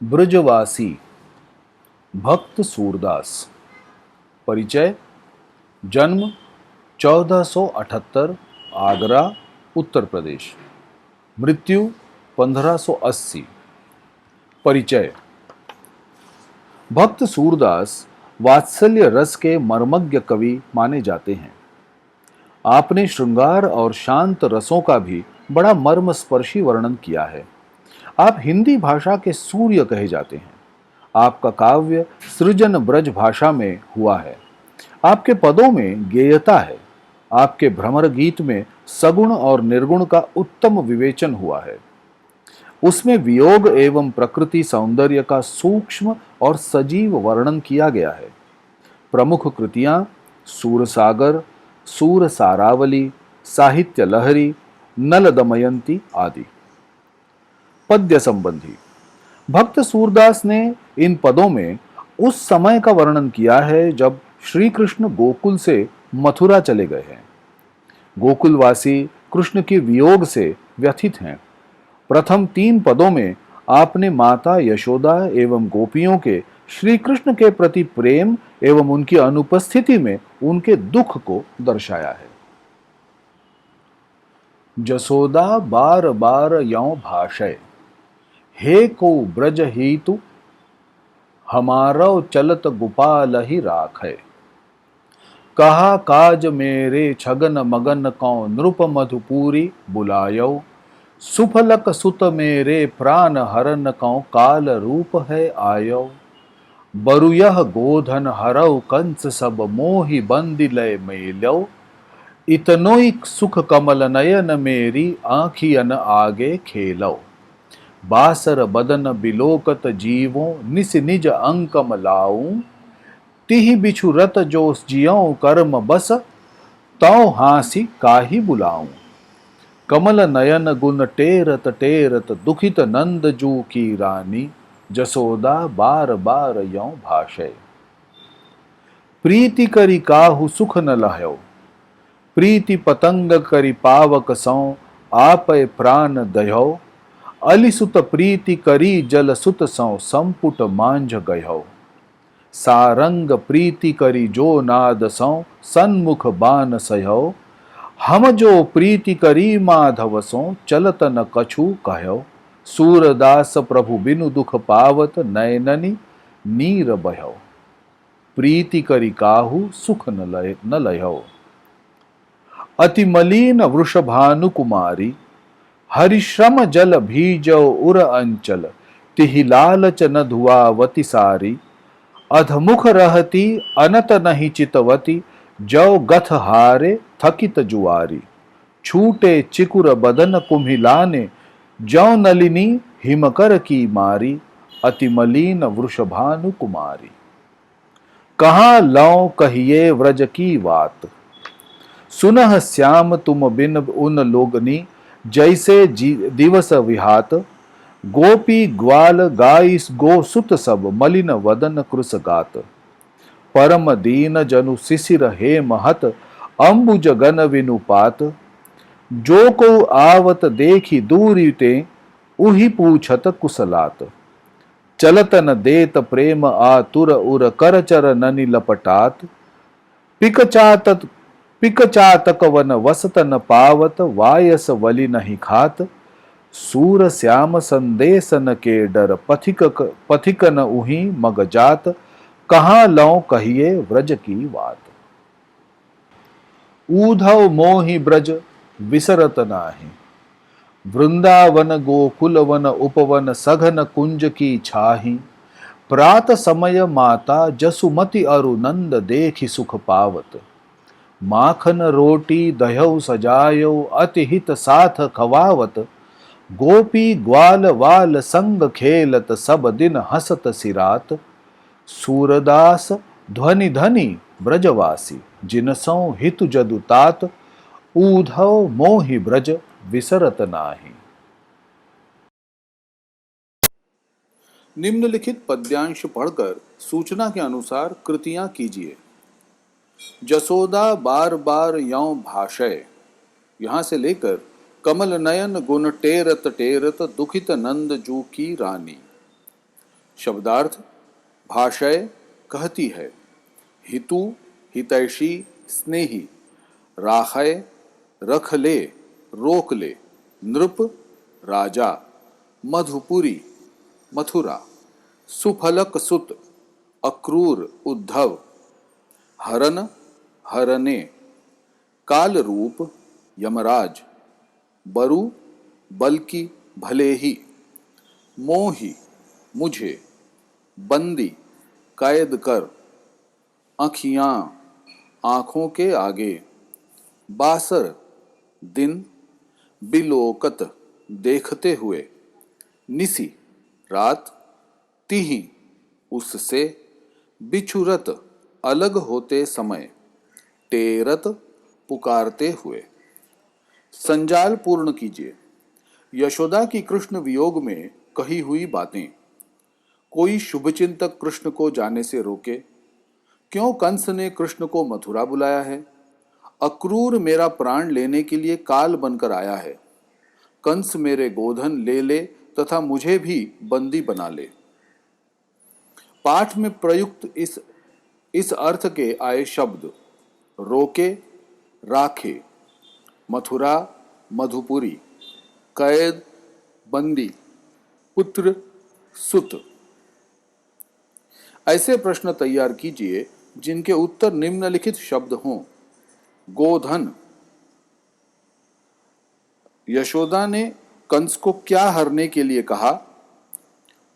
ब्रजवासी भक्त सूरदास। परिचय। जन्म 1478 आगरा उत्तर प्रदेश। मृत्यु 1580। परिचय। भक्त सूरदास वात्सल्य रस के मर्मज्ञ कवि माने जाते हैं। आपने श्रृंगार और शांत रसों का भी बड़ा मर्मस्पर्शी वर्णन किया है। आप हिंदी भाषा के सूर्य कहे जाते हैं। आपका काव्य सृजन ब्रज भाषा में हुआ है। आपके पदों में गेयता है। आपके भ्रमर गीत में सगुण और निर्गुण का उत्तम विवेचन हुआ है। उसमें वियोग एवं प्रकृति सौंदर्य का सूक्ष्म और सजीव वर्णन किया गया है। प्रमुख कृतियां सूरसागर, सूर सारावली, साहित्य लहरी, नल दमयंती आदि। पद्य संबंधी। भक्त सूरदास ने इन पदों में उस समय का वर्णन किया है जब श्री कृष्ण गोकुल से मथुरा चले गए हैं। गोकुलवासी कृष्ण के वियोग से व्यथित हैं। प्रथम 3 पदों में आपने माता यशोदा एवं गोपियों के श्री कृष्ण के प्रति प्रेम एवं उनकी अनुपस्थिति में उनके दुख को दर्शाया है। जसोदा बार बार यों भाषय, हे को ब्रज हेतु हमारो चलत गोपाल ही राखै। कहा काज मेरे छगन मगन कौ नृप मधुपुरी बुलायो। सुफलक सुत मेरे प्राण हरन कौ काल रूप है आयो। बरु यह गोधन हरौ कंस सब मोहि बंदी लय मेल्यो। इतनोई सुख कमल नयन मेरी आँखियन आगे खेलो। बासर बदन बिलोकत जीवों निस निज अंकम लाऊं। तिहि बिछु रत जो जियों कर्म बस तौ हासी काहि बुलाऊं। कमल नयन गुण टेरत टेरत दुखित नंद जू की रानी। जसोदा बार बार यों भाषय। प्रीति करी काहू सुख न लह्यो। प्रीति पतंग करी पावक सौ आपय प्राण दह्यो। अलिसुत प्रीति करी जल सुत सौ संपुट मांझ गयो। सारंग प्रीति करी जो नाद सौ सन्मुख बान सह्यो। हम जो प्रीति करी माधव सो चलत न कछु कह्यो। सूरदास प्रभु बिनु दुख पावत नयननि नीर बह्यो। प्रीति करी काहू सुख न लह्यो। अति मलिन वृषभानु कुमारी हरिश्रम जल भीजो उर अंचल। तिहि लालच न धुआवती सारी। अधमुख रहती अनत नहीं चितवती। जौ गथ हारे थकित जुआरी। छूटे चिकुर बदन कुम्हिलाने जौ नलिनी हिमकर की मारी। अति मलिन वृषभानु कुमारी। कहाँ लौ कहिए व्रज की बात। सुनह श्याम तुम बिन उन लोगनी जैसे दिवस विहात। गोपी ग्वाल गाई गो सुत सब मलिन वदन कृस गात। परम दीन जनु शिशिर हे महत अंबुज गन विनुपात। जो को आवत देखी दूरी ते उही पूछत कुशलात। चलत न देत प्रेम आतुर उर करचर ननि लपटात। पिक चातक वन वसत न पावत वायस वलि नहीं खात। सूर श्याम संदेशन के डर पथिक न उही मग जात। कहाँ लौ कहिए व्रज की बात। ऊधव मोहि ब्रज विसरत नाही। वृंदावन गोकुल वन उपवन सघन कुंज की छाही। प्रात समय माता जसुमति अरु नंद देखि सुख पावत। माखन रोटी दह्यौ सजायो अति हित साथ खवावत। गोपी ग्वाल वाल संग खेलत सब दिन हसत सिरात। सूरदास ध्वनि धनी ब्रजवासी जिनसौ हितु जदुतात। ऊधव मोहि ब्रज विसरत नाही। निम्नलिखित पद्यांश पढ़कर सूचना के अनुसार कृतियां कीजिए। जसोदा बार बार यों भाषय, यहां से लेकर कमल नयन गुण टेरत टेरत दुखित नंद जू की रानी। शब्दार्थ भाषय कहती है, हितु हितैषी स्नेही, राखय रख ले रोक ले, नृप राजा, मधुपुरी मथुरा, सुफलक सुत अक्रूर उद्धव, हरन हरने, काल रूप यमराज, बरु बल्कि भले ही, मोही मुझे, बंदी कैद कर, आँखियाँ आँखों के आगे, बासर दिन बिलोकत देखते हुए, निसी रात, तिही उससे, बिछुरत अलग होते समय, टेरत पुकारते हुए। संजाल पूर्ण कीजिए। यशोदा की कृष्ण वियोग में कही हुई बातें। कोई शुभचिंतक कृष्ण को जाने से रोके? क्यों कंस ने कृष्ण को मथुरा बुलाया है? अक्रूर मेरा प्राण लेने के लिए काल बनकर आया है। कंस मेरे गोधन ले ले तथा मुझे भी बंदी बना ले। पाठ में प्रयुक्त इस अर्थ के आए शब्द रोके, राखे, मथुरा, मधुपुरी, कैद, बंदी, पुत्र, सुत। ऐसे प्रश्न तैयार कीजिए जिनके उत्तर निम्नलिखित शब्द हों। गोधन, यशोदा ने कंस को क्या हरने के लिए कहा?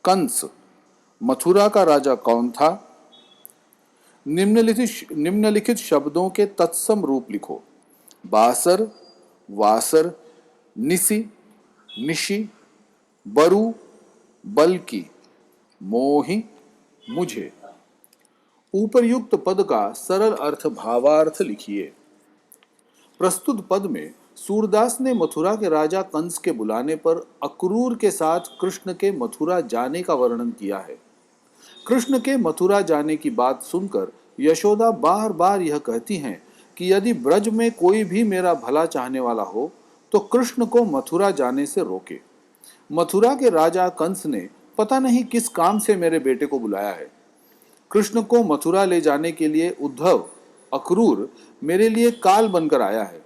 कंस, मथुरा का राजा कौन था? निम्नलिखित शब्दों के तत्सम रूप लिखो। बासर, वासर, निसी, निशी, बरु, बल्कि, मोहि, मुझे। ऊपरयुक्त पद का सरल अर्थ भावार्थ लिखिए। प्रस्तुत पद में सूरदास ने मथुरा के राजा कंस के बुलाने पर अक्रूर के साथ कृष्ण के मथुरा जाने का वर्णन किया है। कृष्ण के मथुरा जाने की बात सुनकर यशोदा बार बार यह कहती हैं कि यदि ब्रज में कोई भी मेरा भला चाहने वाला हो तो कृष्ण को मथुरा जाने से रोके। मथुरा के राजा कंस ने पता नहीं किस काम से मेरे बेटे को बुलाया है। कृष्ण को मथुरा ले जाने के लिए उद्धव, अक्रूर मेरे लिए काल बनकर आया है।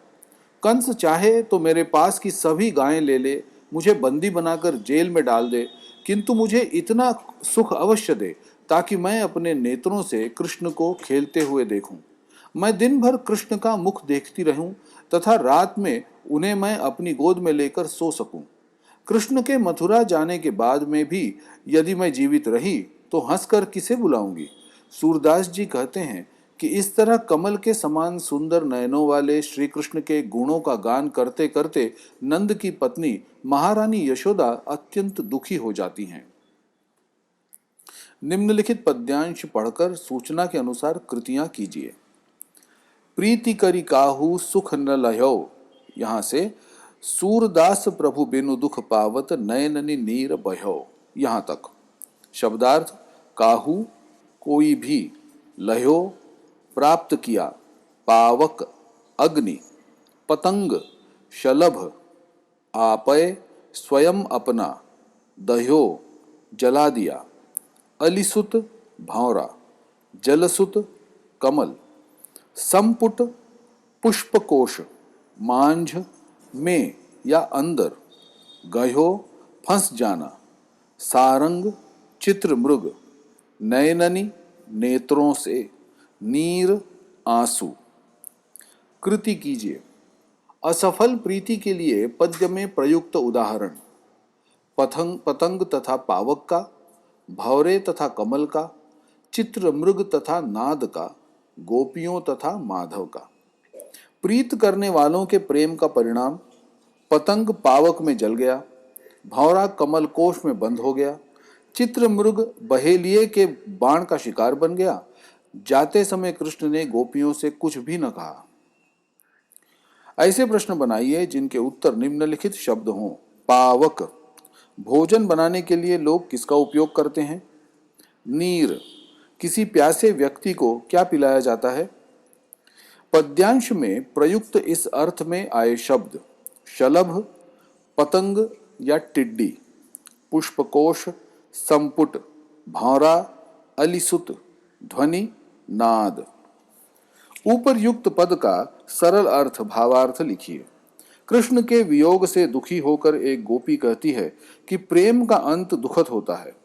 कंस चाहे तो मेरे पास की सभी गायें ले ले, मुझे बंदी बनाकर जेल में डाल दे, किंतु मुझे इतना सुख अवश्य दे ताकि मैं अपने नेत्रों से कृष्ण को खेलते हुए देखूं। मैं दिन भर कृष्ण का मुख देखती रहूं तथा रात में उन्हें मैं अपनी गोद में लेकर सो सकूं। कृष्ण के मथुरा जाने के बाद में भी यदि मैं जीवित रही तो हंसकर किसे बुलाऊंगी? सूरदास जी कहते हैं कि इस तरह कमल के समान सुंदर नयनों वाले श्री कृष्ण के गुणों का गान करते करते नंद की पत्नी महारानी यशोदा अत्यंत दुखी हो जाती हैं। निम्नलिखित पद्यांश पढ़कर सूचना के अनुसार कृतियां कीजिए। प्रीति करी काहू सुख न लयो, यहां से सूरदास प्रभु बिनु दुख पावत नयननि नीर बहो, यहां तक। शब्दार्थ काहू कोई भी, लयो प्राप्त किया, पावक अग्नि, पतंग शलभ, आपय स्वयं अपना, दह्यो जला दिया, अलिसुत भौरा, जलसुत कमल, संपुट पुष्पकोश, मांझ में या अंदर, गह्यो फंस जाना, सारंग चित्र मृग, नयननी नेत्रों से, नीर आंसू। कृति कीजिए। असफल प्रीति के लिए पद्य में प्रयुक्त उदाहरण पतंग तथा पावक का, भौरे तथा कमल का, चित्र मृग तथा नाद का, गोपियों तथा माधव का। प्रीत करने वालों के प्रेम का परिणाम पतंग पावक में जल गया, भौरा कमल कोश में बंद हो गया, चित्र मृग बहेलिए के बाण का शिकार बन गया। जाते समय कृष्ण ने गोपियों से कुछ भी न कहा। ऐसे प्रश्न बनाइए जिनके उत्तर निम्नलिखित शब्द हों। पावक, भोजन बनाने के लिए लोग किसका उपयोग करते हैं? नीर, किसी प्यासे व्यक्ति को क्या पिलाया जाता है? पद्यांश में प्रयुक्त इस अर्थ में आए शब्द शलभ, पतंग या टिड्डी, पुष्पकोश, संपुट, भौरा, अलिसुत, ध्वनि, नाद। ऊपर युक्त पद का सरल अर्थ भावार्थ लिखिए। कृष्ण के वियोग से दुखी होकर एक गोपी कहती है कि प्रेम का अंत दुखद होता है।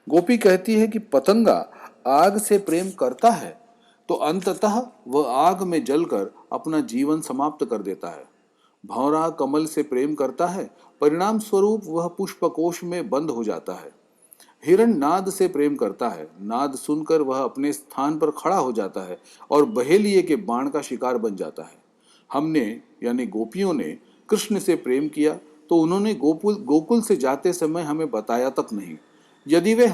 गोपी कहती है कि पतंगा आग से प्रेम करता है तो अंततः वह आग में जलकर अपना जीवन समाप्त कर देता है। भौरा कमल से प्रेम करता है, परिणाम स्वरूप वह पुष्पकोश में बंद हो जाता है। हिरण नाद से प्रेम करता है, नाद सुनकर वह अपने स्थान पर खड़ा हो जाता है और बहेलिए के बाण का शिकार बन जाता है। हमने यानी गोपियों ने कृष्ण से प्रेम किया तो उन्होंने गोकुल से जाते समय हमें बताया तक नहीं। यदि वे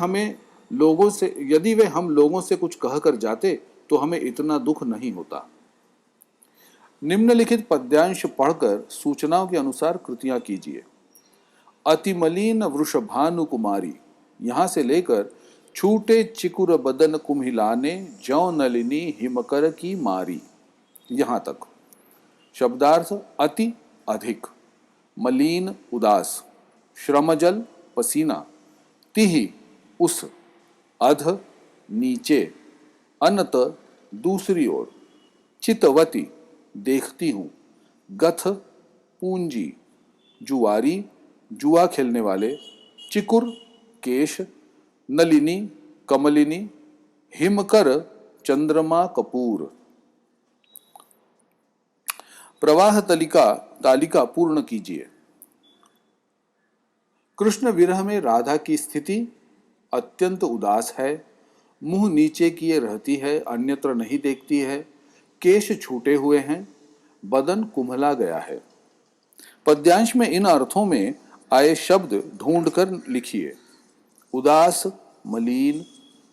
हम लोगों से कुछ कहकर जाते तो हमें इतना दुख नहीं होता। निम्नलिखित पद्यांश पढ़कर सूचनाओं के अनुसार कृतियां कीजिए। अतिमलिन वृषभानु कुमारी, यहां से लेकर छूटे चिकुर बदन कुम्हिलाने जौ नलिनी हिमकर की मारी, यहां तक। शब्दार्थ: अति अधिक, मलिन उदास, श्रमजल पसीना, तिहि उस, अध नीचे, अनत दूसरी ओर, चितवती देखती हूं, गथ पूंजी, जुआरी जुआ खेलने वाले, चिकुर केश, नलिनी कमलिनी, हिमकर चंद्रमा कपूर। प्रवाह तालिका पूर्ण कीजिए। कृष्ण विरह में राधा की स्थिति अत्यंत उदास है, मुंह नीचे किए रहती है, अन्यत्र नहीं देखती है, केश छूटे हुए हैं, बदन कुम्हला गया है। पद्यांश में इन अर्थों में आए शब्द ढूंढकर लिखिए। उदास, मलिन,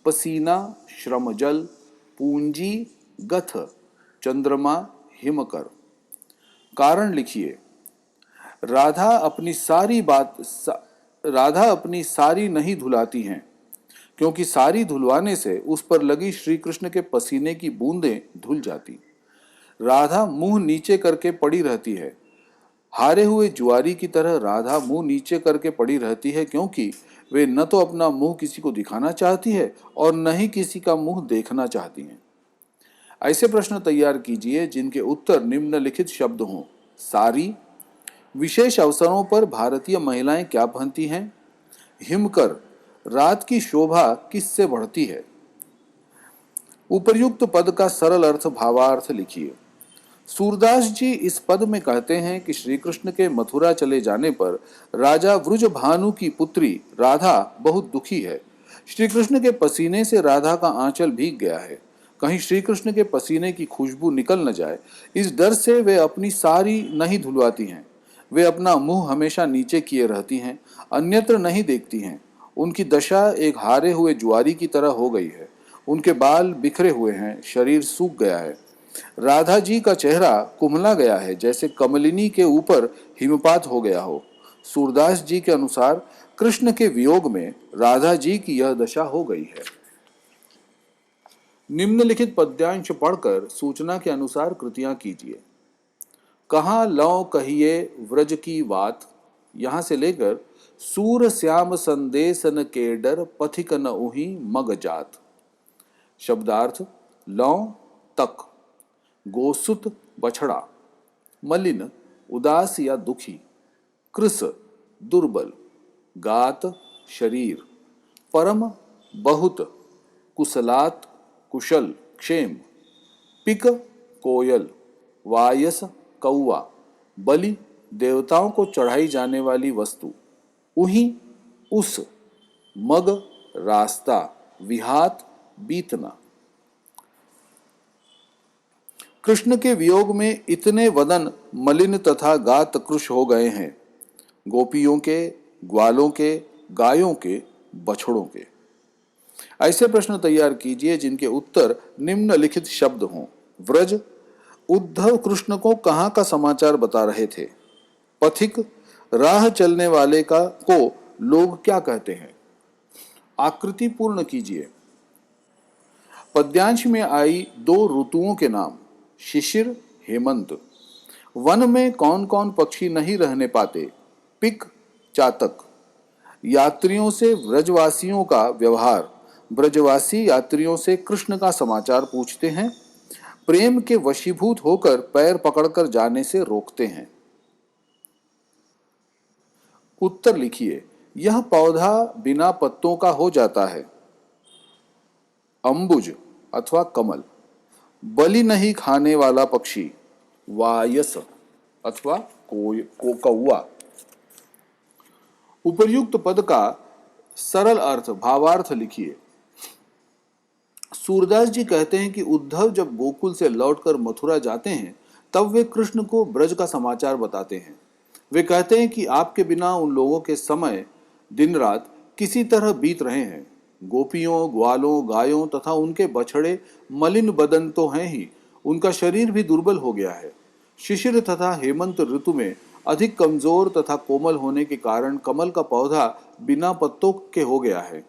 पसीना, श्रमजल, पूंजी, गथ, चंद्रमा, हिमकर। कारण लिखिए। राधा अपनी सारी नहीं धुलाती हैं, क्योंकि सारी धुलवाने से उस पर लगी श्री कृष्ण के पसीने की बूंदें धुल जाती। राधा मुंह नीचे करके पड़ी रहती है। हारे हुए जुआरी की तरह राधा मुंह नीचे करके पड़ी रहती है, क्योंकि वे न तो अपना मुंह किसी को दिखाना चाहती है और न ही किसी का मुंह देखना चाहती हैं। ऐसे प्रश्न तैयार कीजिए जिनके उत्तर निम्नलिखित शब्द हों। सारी, विशेष अवसरों पर भारतीय महिलाएं क्या पहनती हैं? हिमकर, रात की शोभा किससे बढ़ती है? उपर्युक्त पद का सरल अर्थ भावार्थ लिखिए। सूरदास जी इस पद में कहते हैं कि श्री कृष्ण के मथुरा चले जाने पर राजा वृषभानु की पुत्री राधा बहुत दुखी है। श्री कृष्ण के पसीने से राधा का आंचल भीग गया है। कहीं श्री कृष्ण के पसीने की खुशबू निकल न जाए, इस डर से वे अपनी सारी नहीं धुलवाती हैं। वे अपना मुंह हमेशा नीचे किए रहती हैं, अन्यत्र नहीं देखती हैं। उनकी दशा एक हारे हुए जुआरी की तरह हो गई है। उनके बाल बिखरे हुए हैं, शरीर सूख गया है। राधा जी का चेहरा कुम्हला गया है, जैसे कमलिनी के ऊपर हिमपात हो गया हो। सूरदास जी के अनुसार कृष्ण के वियोग में राधा जी की यह दशा हो गई है। निम्नलिखित पद्यांश पढ़कर सूचना के अनुसार कृतियां कीजिए। कहाँ लौ कहिए व्रज की बात, यहां से लेकर सूर श्याम संदेशन के डर पथिक न उही मग जात। शब्दार्थ: लौ तक, गोसुत बछड़ा, मलिन उदास या दुखी, कृस दुर्बल, गात शरीर, परम बहुत, कुशलात कुशल क्षेम, पिक कोयल, वायस कौआ, बलि देवताओं को चढ़ाई जाने वाली वस्तु, उही उस, मग रास्ता, विहात बीतना। कृष्ण के वियोग में इतने वदन मलिन तथा गात कृश हो गए हैं, गोपियों के, ग्वालों के, गायों के, बछड़ों के। ऐसे प्रश्न तैयार कीजिए जिनके उत्तर निम्नलिखित शब्द हों। व्रज, उद्धव कृष्ण को कहाँ का समाचार बता रहे थे? पथिक, राह चलने वाले को लोग क्या कहते हैं? आकृति पूर्ण कीजिए। पद्यांश में आई दो ऋतुओं के नाम, शिशिर, हेमंत। वन में कौन कौन पक्षी नहीं रहने पाते? पिक, चातक। यात्रियों से व्रजवासियों का व्यवहार, ब्रजवासी यात्रियों से कृष्ण का समाचार पूछते हैं, प्रेम के वशीभूत होकर पैर पकड़कर जाने से रोकते हैं। उत्तर लिखिए, यह पौधा बिना पत्तों का हो जाता है। अंबुज अथवा कमल। बलि नहीं खाने वाला पक्षी, वायस अथवा कौवा। उपर्युक्त पद का सरल अर्थ भावार्थ लिखिए। सूरदास जी कहते हैं कि उद्धव जब गोकुल से लौटकर मथुरा जाते हैं तब वे कृष्ण को ब्रज का समाचार बताते हैं। वे कहते हैं कि आपके बिना उन लोगों के समय दिन रात किसी तरह बीत रहे हैं। गोपियों, ग्वालों, गायों तथा उनके बछड़े मलिन बदन तो हैं ही, उनका शरीर भी दुर्बल हो गया है। शिशिर तथा हेमंत ऋतु में अधिक कमजोर तथा कोमल होने के कारण कमल का पौधा बिना पत्तों के हो गया है।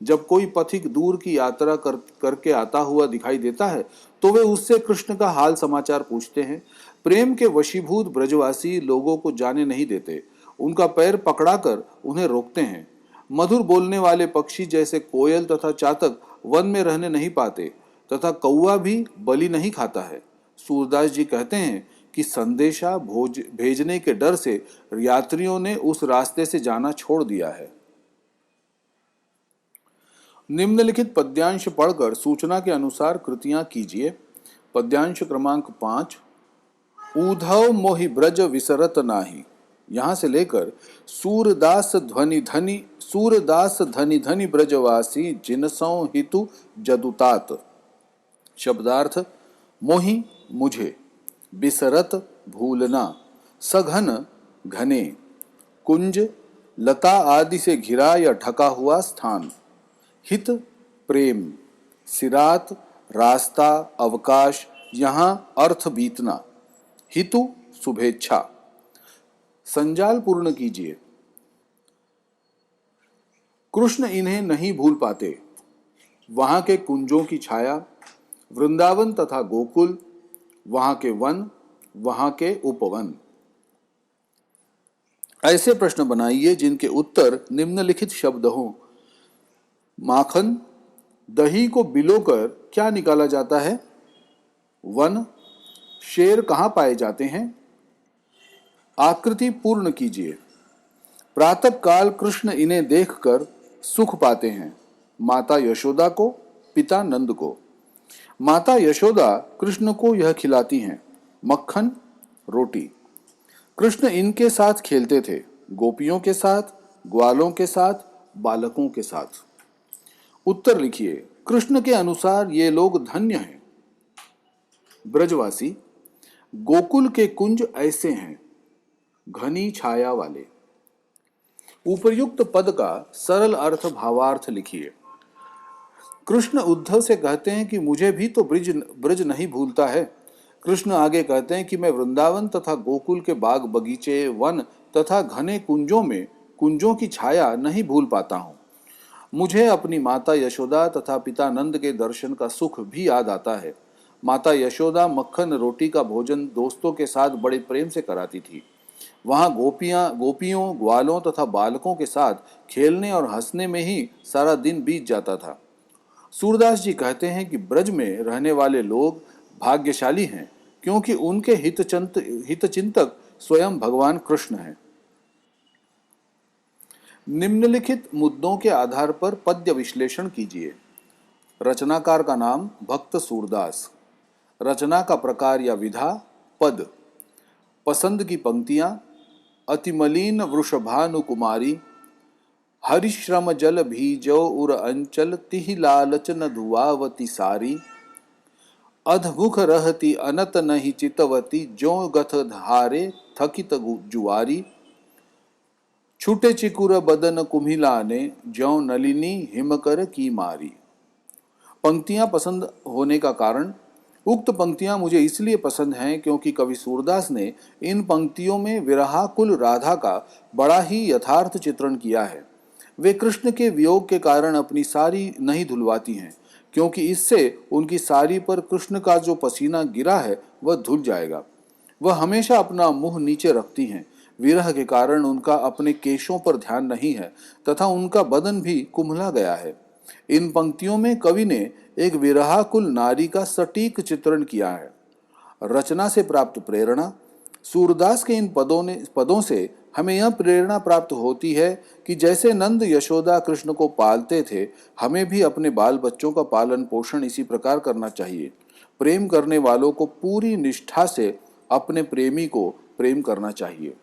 जब कोई पथिक दूर की यात्रा करके आता हुआ दिखाई देता है तो वे उससे कृष्ण का हाल समाचार पूछते हैं। प्रेम के वशीभूत ब्रजवासी लोगों को जाने नहीं देते, उनका पैर पकड़ाकर उन्हें रोकते हैं। मधुर बोलने वाले पक्षी जैसे कोयल तथा चातक वन में रहने नहीं पाते तथा कौवा भी बलि नहीं खाता है। सूरदास जी कहते हैं कि संदेशा भेजने के डर से यात्रियों ने उस रास्ते से जाना छोड़ दिया है। निम्नलिखित पद्यांश पढ़कर सूचना के अनुसार कृतियां कीजिए। पद्यांश क्रमांक 5। ऊधव मोहि ब्रज विसरत नाही, यहां से लेकर सूरदास धनी धनी ब्रजवासी जिनसों हितु जदुतात। शब्दार्थ, मोहि मुझे, बिसरत भूलना, सघन घने, कुंज लता आदि से घिरा या ढका हुआ स्थान, हित प्रेम, सिरात रास्ता अवकाश, यहां अर्थ बीतना, हितु शुभेच्छा। संजाल पूर्ण कीजिए। कृष्ण इन्हें नहीं भूल पाते। वहां के कुंजों की छाया, वृंदावन तथा गोकुल, वहां के वन, वहां के उपवन। ऐसे प्रश्न बनाइए जिनके उत्तर निम्नलिखित शब्द हों। माखन, दही को बिलोकर क्या निकाला जाता है? वन, शेर कहां पाए जाते हैं? आकृति पूर्ण कीजिए। प्रातः काल कृष्ण इन्हें देखकर सुख पाते हैं। माता यशोदा को, पिता नंद को। माता यशोदा कृष्ण को यह खिलाती हैं, मक्खन, रोटी। कृष्ण इनके साथ खेलते थे, गोपियों के साथ, ग्वालों के साथ, बालकों के साथ। उत्तर लिखिए। कृष्ण के अनुसार ये लोग धन्य हैं। ब्रजवासी, गोकुल के कुंज ऐसे हैं, घनी छाया वाले। उपर्युक्त पद का सरल अर्थ भावार्थ लिखिए। कृष्ण उद्धव से कहते हैं कि मुझे भी तो ब्रज नहीं भूलता है। कृष्ण आगे कहते हैं कि मैं वृंदावन तथा गोकुल के बाग बगीचे, वन तथा घने कुंजों की छाया नहीं भूल पाता हूँ। मुझे अपनी माता यशोदा तथा पिता नंद के दर्शन का सुख भी याद आता है। माता यशोदा मक्खन रोटी का भोजन दोस्तों के साथ बड़े प्रेम से कराती थी। वहां गोपियों, ग्वालों तथा बालकों के साथ खेलने और हंसने में ही सारा दिन बीत जाता था। सूरदास जी कहते हैं कि ब्रज में रहने वाले लोग भाग्यशाली हैं, क्योंकि उनके हितचिंतक स्वयं भगवान कृष्ण हैं। निम्नलिखित मुद्दों के आधार पर पद्य विश्लेषण कीजिए। रचनाकार का नाम भक्त सूरदास। रचना का प्रकार या विधा पद। पसंद की पंक्तियां, अतिमलीन वृषभानुकुमारी, हरिश्रम जल भीजो उर अंचल, तिहि लालच न धुआवती सारी, अधमुख रहती अनत नहीं चितवती, जो गथ धारे थकित जुआरी, छूटे चिकुर बदन कुम्हिलाने, ज्यों नलिनी हिमकर की मारी। पंक्तियां पसंद होने का कारण, उक्त पंक्तियां मुझे इसलिए पसंद हैं क्योंकि कवि सूरदास ने इन पंक्तियों में विरहाकुल राधा का बड़ा ही यथार्थ चित्रण किया है। वे कृष्ण के वियोग के कारण अपनी साड़ी नहीं धुलवाती हैं, क्योंकि इससे उनकी साड़ी पर कृष्ण का जो पसीना गिरा है वह धुल जाएगा। वह हमेशा अपना मुंह नीचे रखती हैं। विरह के कारण उनका अपने केशों पर ध्यान नहीं है तथा उनका बदन भी कुम्हला गया है। इन पंक्तियों में कवि ने एक विरहाकुल नारी का सटीक चित्रण किया है। रचना से प्राप्त प्रेरणा। सूरदास के इन पदों से हमें यह प्रेरणा प्राप्त होती है कि जैसे नंद यशोदा कृष्ण को पालते थे, हमें भी अपने बाल बच्चों का पालन पोषण इसी प्रकार करना चाहिए। प्रेम करने वालों को पूरी निष्ठा से अपने प्रेमी को प्रेम करना चाहिए।